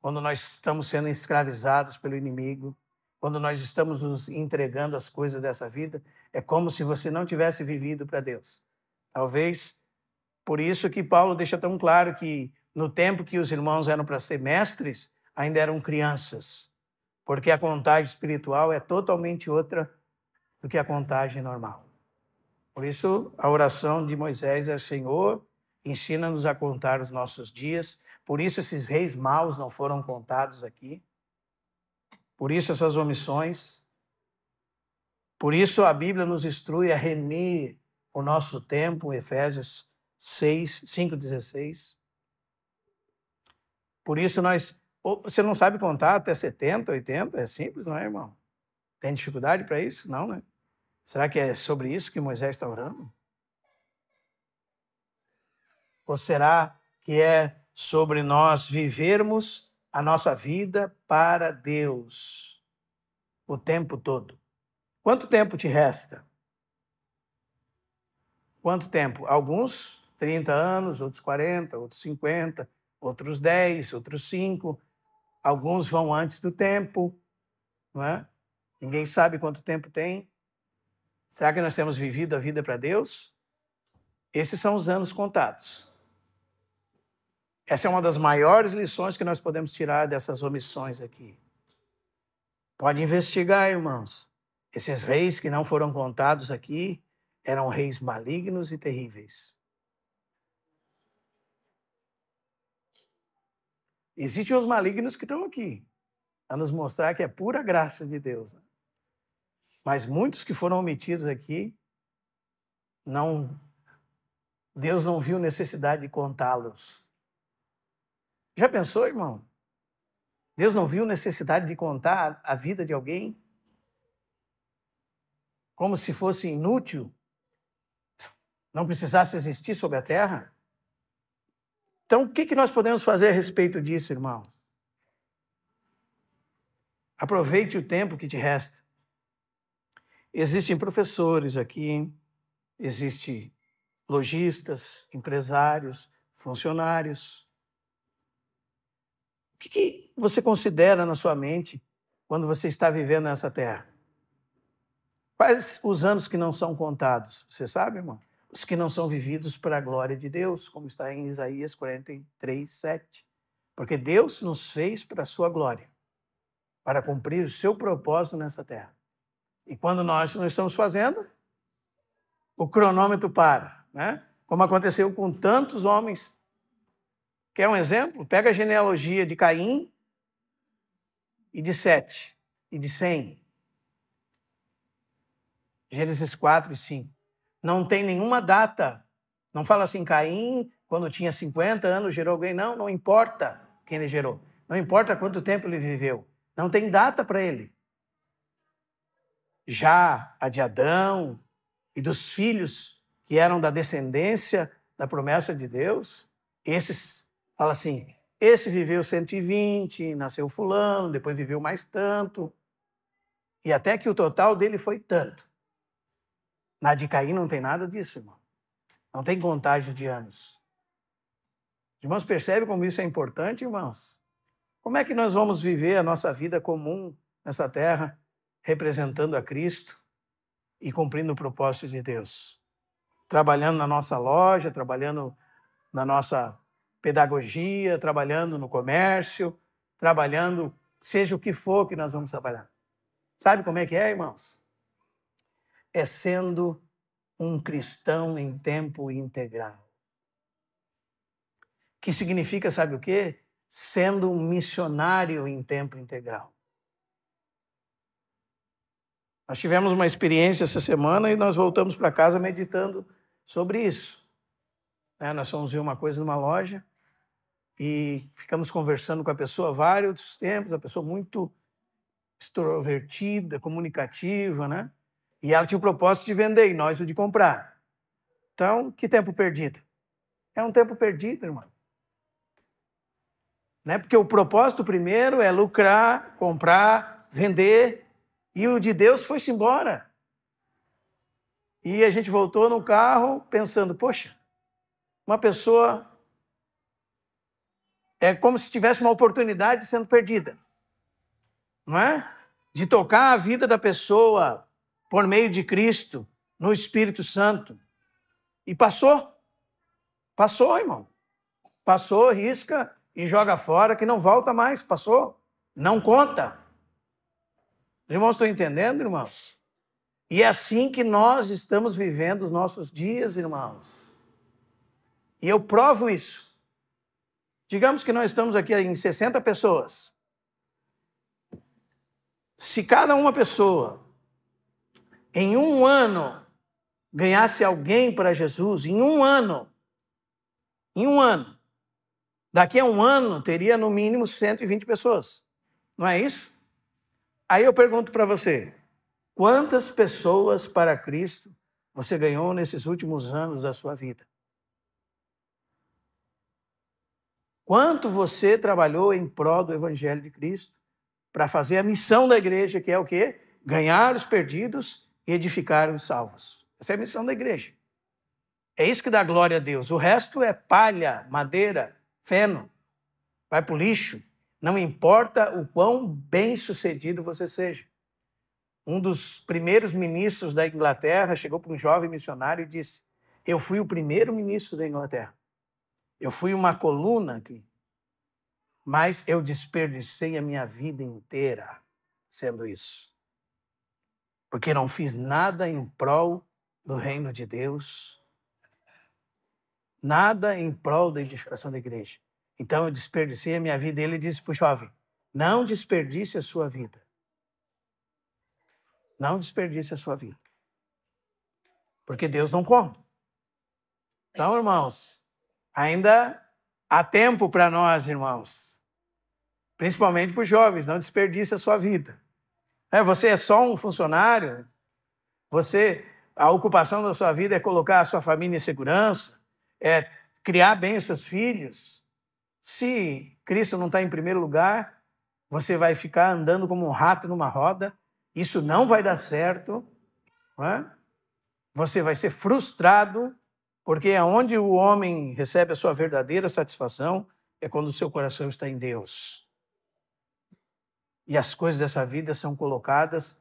quando nós estamos sendo escravizados pelo inimigo, quando nós estamos nos entregando às coisas dessa vida, é como se você não tivesse vivido para Deus. Talvez por isso que Paulo deixa tão claro que no tempo que os irmãos eram para ser mestres, ainda eram crianças, porque a contagem espiritual é totalmente outra do que a contagem normal. Por isso, a oração de Moisés é: Senhor, ensina-nos a contar os nossos dias. Por isso, esses reis maus não foram contados aqui. Por isso, essas omissões. Por isso, a Bíblia nos instrui a remir o nosso tempo, Efésios 5:16. Por isso, você não sabe contar até 70, 80? É simples, não é, irmão? Tem dificuldade para isso? Não, né? Será que é sobre isso que Moisés está orando? Ou será que é sobre nós vivermos a nossa vida para Deus o tempo todo? Quanto tempo te resta? Quanto tempo? Alguns 30 anos, outros 40, outros 50, outros 10, outros 5. Alguns vão antes do tempo, não é? Ninguém sabe quanto tempo tem. Será que nós temos vivido a vida para Deus? Esses são os anos contados. Essa é uma das maiores lições que nós podemos tirar dessas omissões aqui. Pode investigar, irmãos. Esses reis que não foram contados aqui eram reis malignos e terríveis. Existem os malignos que estão aqui, a nos mostrar que é pura graça de Deus, né? Mas muitos que foram omitidos aqui, Deus não viu necessidade de contá-los. Já pensou, irmão? Deus não viu necessidade de contar a vida de alguém como se fosse inútil, não precisasse existir sobre a terra? Então, o que nós podemos fazer a respeito disso, irmão? Aproveite o tempo que te resta. Existem professores aqui, existem lojistas, empresários, funcionários. O que você considera na sua mente quando você está vivendo nessa terra? Quais os anos que não são contados? Você sabe, irmão? Os que não são vividos para a glória de Deus, como está em Isaías 43:7. Porque Deus nos fez para a sua glória, para cumprir o seu propósito nessa terra. E quando nós não estamos fazendo, o cronômetro para, né? Como aconteceu com tantos homens. Quer um exemplo? Pega a genealogia de Caim e de Sete e de Sem. Gênesis 4 e 5. Não tem nenhuma data. Não fala assim, Caim, quando tinha 50 anos, gerou alguém. Não importa quem ele gerou. Não importa quanto tempo ele viveu. Não tem data para ele. Já a de Adão e dos filhos que eram da descendência da promessa de Deus, esses, fala assim, esse viveu 120, nasceu fulano, depois viveu mais tanto, e até que o total dele foi tanto. Na de Caim não tem nada disso, irmão. Não tem contagem de anos. Irmãos, percebe como isso é importante, irmãos? Como é que nós vamos viver a nossa vida comum nessa terra, representando a Cristo e cumprindo o propósito de Deus? Trabalhando na nossa loja, trabalhando na nossa pedagogia, trabalhando no comércio, trabalhando, seja o que for que nós vamos trabalhar. Sabe como é que é, irmãos? É sendo um cristão em tempo integral. Que significa, sabe o quê? Sendo um missionário em tempo integral. Nós tivemos uma experiência essa semana e nós voltamos para casa meditando sobre isso. Nós fomos ver uma coisa numa loja e ficamos conversando com a pessoa vários tempos, a pessoa muito extrovertida, comunicativa, né? E ela tinha o propósito de vender e nós o de comprar. Então, que tempo perdido? É um tempo perdido, irmão. Né? Porque o propósito primeiro é lucrar, comprar, vender, e o de Deus foi-se embora. E a gente voltou no carro pensando, poxa, uma pessoa é como se tivesse uma oportunidade sendo perdida, não é? De tocar a vida da pessoa por meio de Cristo, no Espírito Santo. E passou, irmão. Passou, risca e joga fora, que não volta mais, passou, não conta. Irmãos, estão entendendo, irmãos? E é assim que nós estamos vivendo os nossos dias, irmãos. E eu provo isso. Digamos que nós estamos aqui em 60 pessoas. Se cada uma pessoa, em um ano, ganhasse alguém para Jesus, em um ano, daqui a um ano teria no mínimo 120 pessoas. Não é isso? Aí eu pergunto para você, quantas pessoas para Cristo você ganhou nesses últimos anos da sua vida? Quanto você trabalhou em prol do Evangelho de Cristo para fazer a missão da igreja, que é o quê? Ganhar os perdidos e edificar os salvos. Essa é a missão da igreja. É isso que dá glória a Deus. O resto é palha, madeira, feno. Vai para o lixo. Não importa o quão bem-sucedido você seja. Um dos primeiros ministros da Inglaterra chegou para um jovem missionário e disse, eu fui o primeiro ministro da Inglaterra. Eu fui uma coluna aqui, mas eu desperdicei a minha vida inteira sendo isso. Porque não fiz nada em prol do reino de Deus, nada em prol da edificação da igreja. Então eu desperdicei a minha vida. Ele disse para o jovem, não desperdice a sua vida. Não desperdice a sua vida. Porque Deus não come. Então, irmãos, ainda há tempo para nós, irmãos. Principalmente para os jovens, não desperdice a sua vida. Você é só um funcionário, a ocupação da sua vida é colocar a sua família em segurança, é criar bem os seus filhos. Se Cristo não está em primeiro lugar, você vai ficar andando como um rato numa roda, isso não vai dar certo, não é? Você vai ser frustrado, porque é onde o homem recebe a sua verdadeira satisfação, é quando o seu coração está em Deus. E as coisas dessa vida são colocadas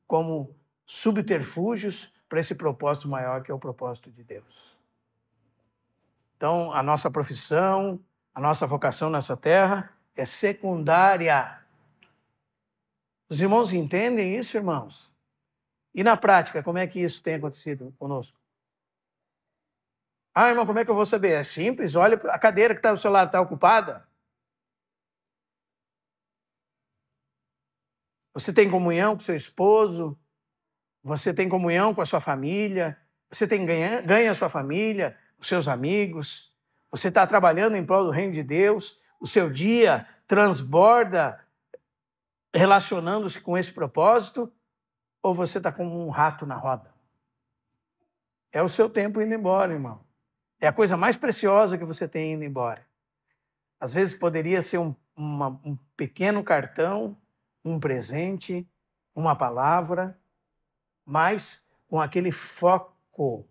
como subterfúgios para esse propósito maior, que é o propósito de Deus. Então, a nossa profissão, a nossa vocação nessa terra é secundária. Os irmãos entendem isso, irmãos? E na prática, como é que isso tem acontecido conosco? Ah, irmão, como é que eu vou saber? É simples, olha, a cadeira que está do seu lado está ocupada. Você tem comunhão com seu esposo, você tem comunhão com a sua família, você ganha a sua família, os seus amigos, você está trabalhando em prol do reino de Deus, o seu dia transborda relacionando-se com esse propósito, ou você está como um rato na roda? É o seu tempo indo embora, irmão. É a coisa mais preciosa que você tem indo embora. Às vezes poderia ser um pequeno cartão, um presente, uma palavra, mas com aquele foco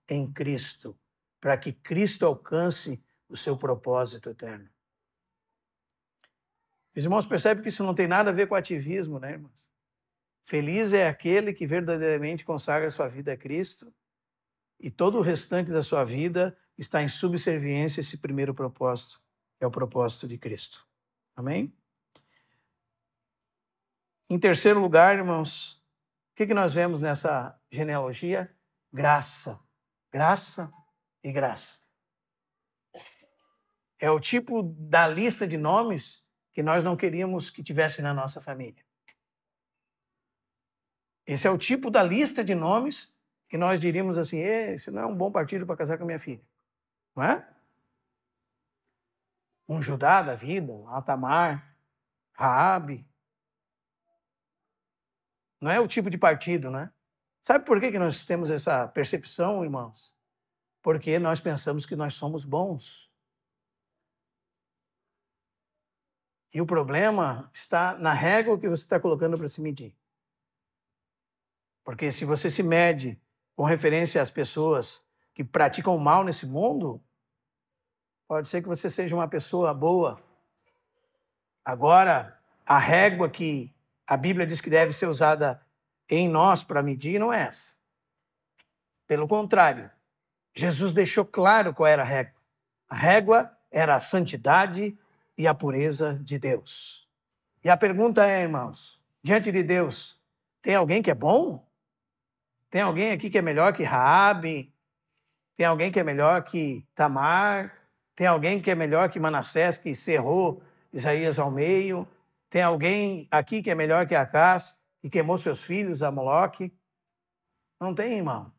em Cristo, para que Cristo alcance o seu propósito eterno. Os irmãos percebem que isso não tem nada a ver com ativismo, né, irmãos? Feliz é aquele que verdadeiramente consagra a sua vida a Cristo e todo o restante da sua vida está em subserviência a esse primeiro propósito, que é o propósito de Cristo. Amém? Em terceiro lugar, irmãos, o que nós vemos nessa genealogia? Graça. Graça e graça. É o tipo da lista de nomes que nós não queríamos que tivesse na nossa família. Esse é o tipo da lista de nomes que nós diríamos assim, esse não é um bom partido para casar com a minha filha. Não é? Um Judá da vida, um Tamar, Raabe. Não é o tipo de partido, né? Sabe por que nós temos essa percepção, irmãos? Porque nós pensamos que nós somos bons. E o problema está na régua que você está colocando para se medir. Porque se você se mede com referência às pessoas que praticam o mal nesse mundo, pode ser que você seja uma pessoa boa. Agora, a régua que a Bíblia diz que deve ser usada em nós para medir não é essa. Pelo contrário, Jesus deixou claro qual era a régua. A régua era a santidade e a pureza de Deus. E a pergunta é, irmãos, diante de Deus, tem alguém que é bom? Tem alguém aqui que é melhor que Raabe? Tem alguém que é melhor que Tamar? Tem alguém que é melhor que Manassés, que cerrou Isaías ao meio? Tem alguém aqui que é melhor que Acás, que queimou seus filhos a Moloque? Não tem, irmão.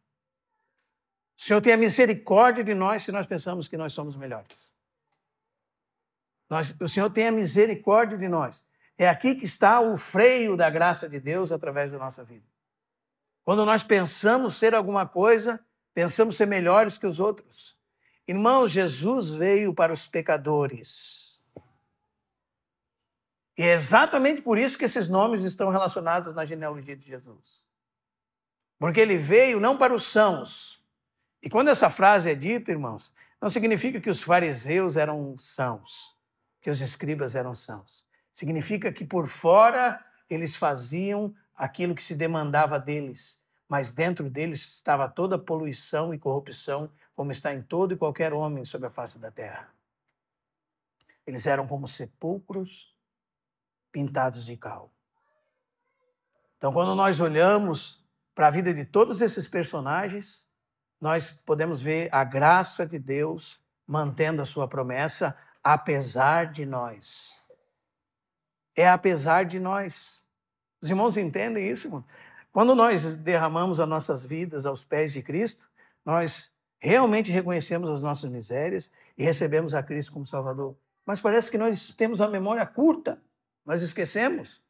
O Senhor tenha misericórdia de nós se nós pensamos que nós somos melhores. O Senhor tenha misericórdia de nós. É aqui que está o freio da graça de Deus através da nossa vida. Quando nós pensamos ser alguma coisa, pensamos ser melhores que os outros. Irmãos, Jesus veio para os pecadores. E é exatamente por isso que esses nomes estão relacionados na genealogia de Jesus. Porque ele veio não para os sãos. E quando essa frase é dita, irmãos, não significa que os fariseus eram sãos, que os escribas eram sãos. Significa que por fora eles faziam aquilo que se demandava deles, mas dentro deles estava toda a poluição e corrupção, como está em todo e qualquer homem sobre a face da terra. Eles eram como sepulcros pintados de cal. Então, quando nós olhamos para a vida de todos esses personagens, nós podemos ver a graça de Deus mantendo a sua promessa, apesar de nós. É apesar de nós. Os irmãos entendem isso, irmão? Quando nós derramamos as nossas vidas aos pés de Cristo, nós realmente reconhecemos as nossas misérias e recebemos a Cristo como Salvador. Mas parece que nós temos a memória curta, nós esquecemos.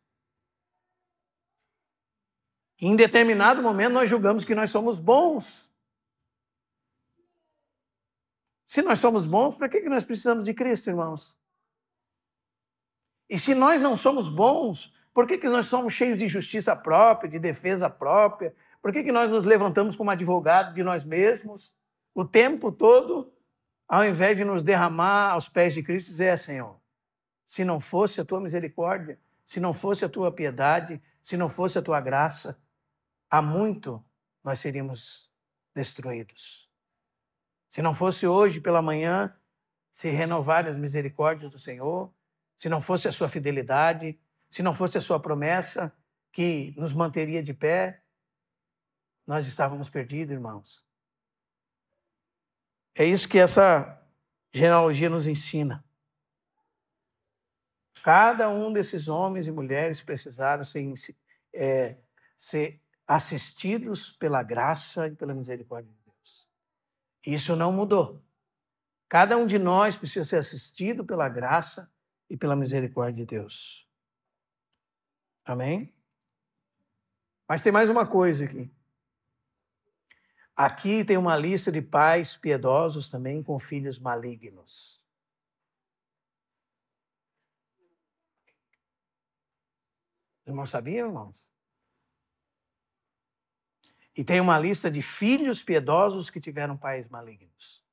Em determinado momento nós julgamos que nós somos bons. Se nós somos bons, para que nós precisamos de Cristo, irmãos? E se nós não somos bons, por que nós somos cheios de justiça própria, de defesa própria? Por que nós nos levantamos como advogado de nós mesmos o tempo todo, ao invés de nos derramar aos pés de Cristo e dizer, Senhor, se não fosse a tua misericórdia, se não fosse a tua piedade, se não fosse a tua graça, há muito nós seríamos destruídos. Se não fosse hoje pela manhã se renovar as misericórdias do Senhor, se não fosse a sua fidelidade, se não fosse a sua promessa que nos manteria de pé, nós estávamos perdidos, irmãos. É isso que essa genealogia nos ensina. Cada um desses homens e mulheres precisaram ser assistidos pela graça e pela misericórdia de Deus. Isso não mudou. Cada um de nós precisa ser assistido pela graça e pela misericórdia de Deus. Amém? Mas tem mais uma coisa aqui. Aqui tem uma lista de pais piedosos também com filhos malignos. Irmãos sabiam, irmãos? E tem uma lista de filhos piedosos que tiveram pais malignos.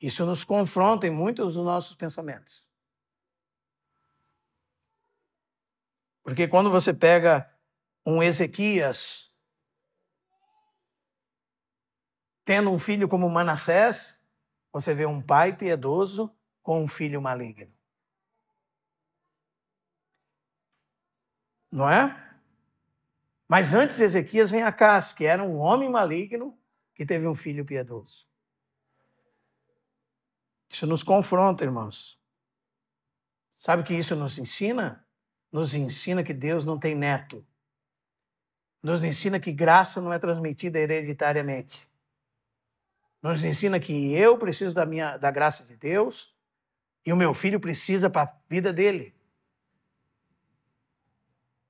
Isso nos confronta em muitos dos nossos pensamentos. Porque quando você pega um Ezequias tendo um filho como Manassés, você vê um pai piedoso com um filho maligno. Não é? Mas antes de Ezequias vem Acás, que era um homem maligno que teve um filho piedoso. Isso nos confronta, irmãos. Sabe o que isso nos ensina? Nos ensina que Deus não tem neto. Nos ensina que graça não é transmitida hereditariamente. Nos ensina que eu preciso da graça de Deus e o meu filho precisa para a vida dele.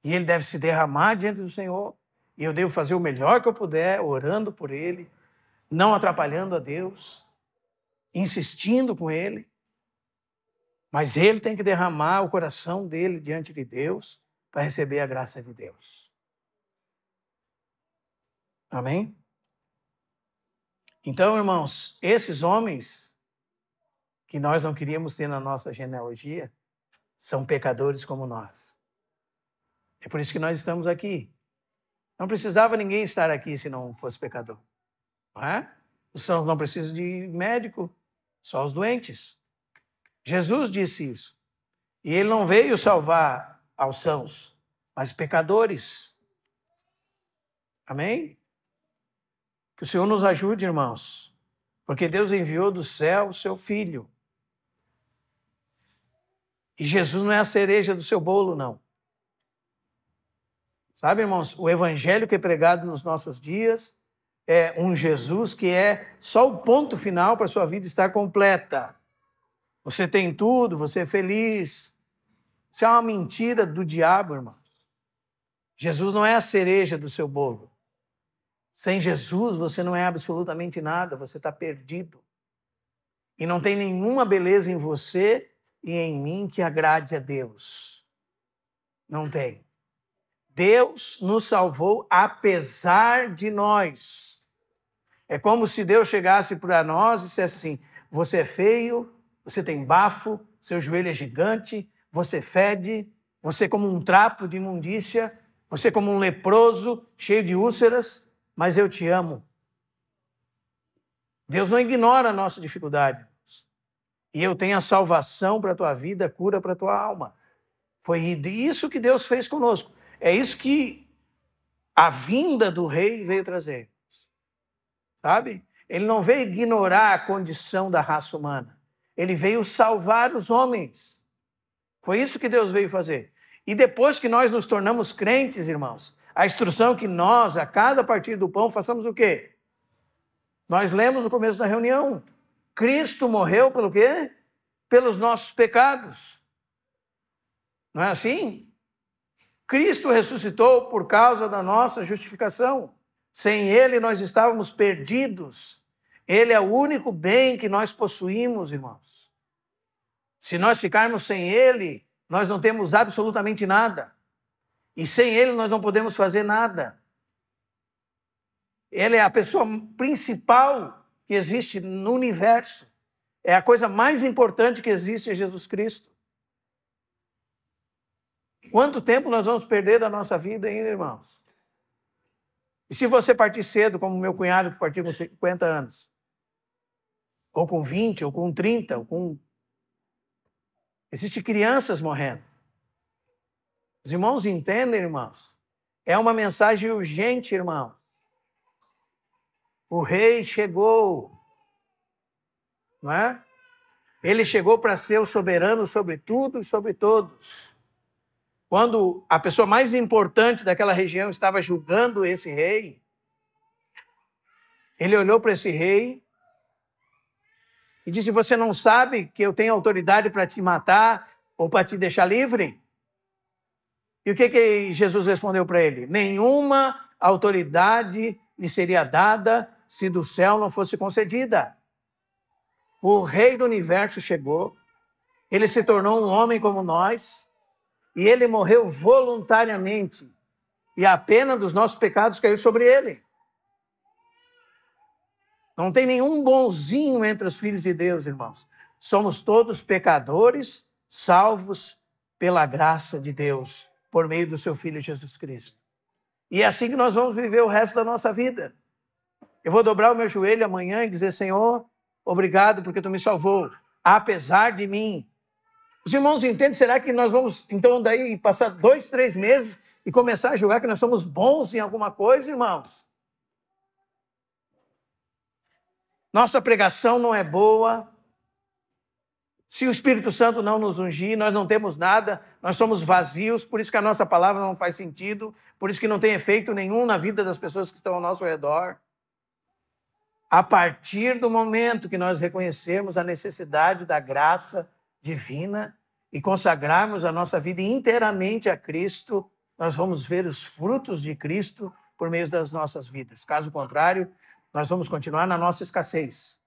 E ele deve se derramar diante do Senhor. E eu devo fazer o melhor que eu puder, orando por ele, não atrapalhando a Deus, insistindo com ele. Mas ele tem que derramar o coração dele diante de Deus para receber a graça de Deus. Amém? Então, irmãos, esses homens que nós não queríamos ter na nossa genealogia são pecadores como nós. É por isso que nós estamos aqui. Não precisava ninguém estar aqui se não fosse pecador. Não é? Os sãos não precisam de médico, só os doentes. Jesus disse isso. E ele não veio salvar aos sãos, mas pecadores. Amém? Que o Senhor nos ajude, irmãos. Porque Deus enviou do céu o seu Filho. E Jesus não é a cereja do seu bolo, não. Sabe, irmãos, o evangelho que é pregado nos nossos dias é um Jesus que é só o ponto final para a sua vida estar completa. Você tem tudo, você é feliz. Isso é uma mentira do diabo, irmãos. Jesus não é a cereja do seu bolo. Sem Jesus você não é absolutamente nada, você está perdido. E não tem nenhuma beleza em você e em mim que agrade a Deus. Não tem. Deus nos salvou apesar de nós. É como se Deus chegasse para nós e dissesse assim: você é feio, você tem bafo, seu joelho é gigante, você fede, você é como um trapo de imundícia, você é como um leproso, cheio de úlceras, mas eu te amo. Deus não ignora a nossa dificuldade. E eu tenho a salvação para a tua vida, a cura para a tua alma. Foi isso que Deus fez conosco. É isso que a vinda do rei veio trazer. Sabe? Ele não veio ignorar a condição da raça humana. Ele veio salvar os homens. Foi isso que Deus veio fazer. E depois que nós nos tornamos crentes, irmãos, a instrução que nós, a cada partir do pão, façamos o quê? Nós lemos no começo da reunião. Cristo morreu pelo quê? Pelos nossos pecados. Não é assim? Cristo ressuscitou por causa da nossa justificação. Sem Ele nós estávamos perdidos. Ele é o único bem que nós possuímos, irmãos. Se nós ficarmos sem Ele, nós não temos absolutamente nada. E sem Ele nós não podemos fazer nada. Ele é a pessoa principal que existe no universo. É a coisa mais importante que existe, é Jesus Cristo. Quanto tempo nós vamos perder da nossa vida ainda, irmãos? E se você partir cedo, como meu cunhado que partiu com 50 anos, ou com 20, ou com 30, ou com... Existem crianças morrendo. Os irmãos entendem, irmãos? É uma mensagem urgente, irmão. O rei chegou, não é? Ele chegou para ser o soberano sobre tudo e sobre todos. Quando a pessoa mais importante daquela região estava julgando esse rei, ele olhou para esse rei e disse: você não sabe que eu tenho autoridade para te matar ou para te deixar livre? E o que Jesus respondeu para ele? Nenhuma autoridade lhe seria dada se do céu não fosse concedida. O rei do universo chegou, ele se tornou um homem como nós, e ele morreu voluntariamente. E a pena dos nossos pecados caiu sobre ele. Não tem nenhum bonzinho entre os filhos de Deus, irmãos. Somos todos pecadores, salvos pela graça de Deus, por meio do seu Filho Jesus Cristo. E é assim que nós vamos viver o resto da nossa vida. Eu vou dobrar o meu joelho amanhã e dizer: Senhor, obrigado porque tu me salvou, apesar de mim. Os irmãos entendem? Será que nós vamos, então, daí passar 2, 3 meses e começar a julgar que nós somos bons em alguma coisa, irmãos? Nossa pregação não é boa. Se o Espírito Santo não nos ungir, nós não temos nada, nós somos vazios, por isso que a nossa palavra não faz sentido, por isso que não tem efeito nenhum na vida das pessoas que estão ao nosso redor. A partir do momento que nós reconhecermos a necessidade da graça divina e consagrarmos a nossa vida inteiramente a Cristo, nós vamos ver os frutos de Cristo por meio das nossas vidas. Caso contrário, nós vamos continuar na nossa escassez.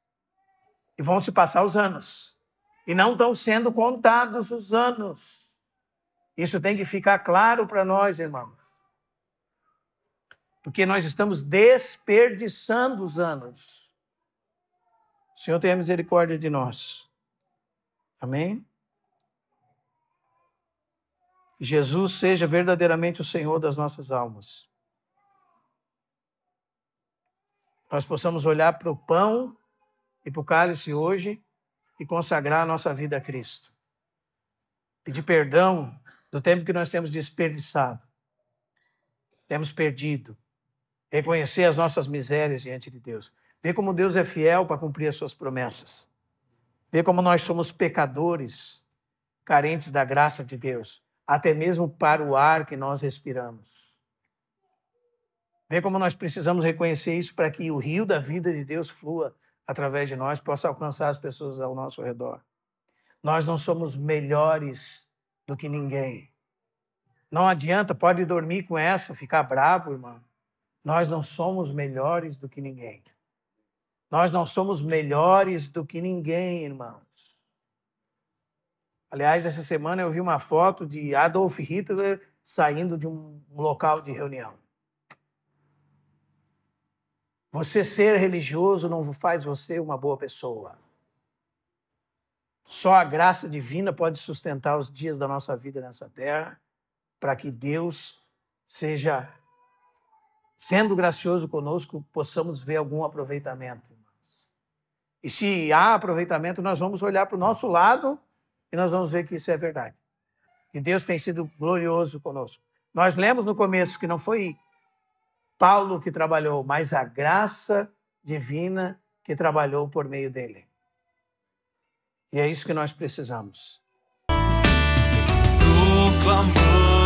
E vão se passar os anos. E não estão sendo contados os anos. Isso tem que ficar claro para nós, irmãos. Porque nós estamos desperdiçando os anos. O Senhor tenha misericórdia de nós. Amém? Que Jesus seja verdadeiramente o Senhor das nossas almas. Nós possamos olhar para o pão e para o cálice hoje e consagrar a nossa vida a Cristo. Pedir perdão do tempo que nós temos desperdiçado, temos perdido. Reconhecer as nossas misérias diante de Deus. Ver como Deus é fiel para cumprir as suas promessas. Ver como nós somos pecadores, carentes da graça de Deus, até mesmo para o ar que nós respiramos. Ver como nós precisamos reconhecer isso para que o rio da vida de Deus flua através de nós, possa alcançar as pessoas ao nosso redor. Nós não somos melhores do que ninguém. Não adianta, pode dormir com essa, ficar bravo, irmão. Nós não somos melhores do que ninguém. Nós não somos melhores do que ninguém, irmãos. Aliás, essa semana eu vi uma foto de Adolf Hitler saindo de um local de reunião. Você ser religioso não faz você uma boa pessoa. Só a graça divina pode sustentar os dias da nossa vida nessa terra, para que Deus seja, sendo gracioso conosco, possamos ver algum aproveitamento. E se há aproveitamento, nós vamos olhar para o nosso lado e nós vamos ver que isso é verdade. Que Deus tem sido glorioso conosco. Nós lemos no começo que não foi Paulo que trabalhou, mas a graça divina que trabalhou por meio dele. E é isso que nós precisamos. Proclamamos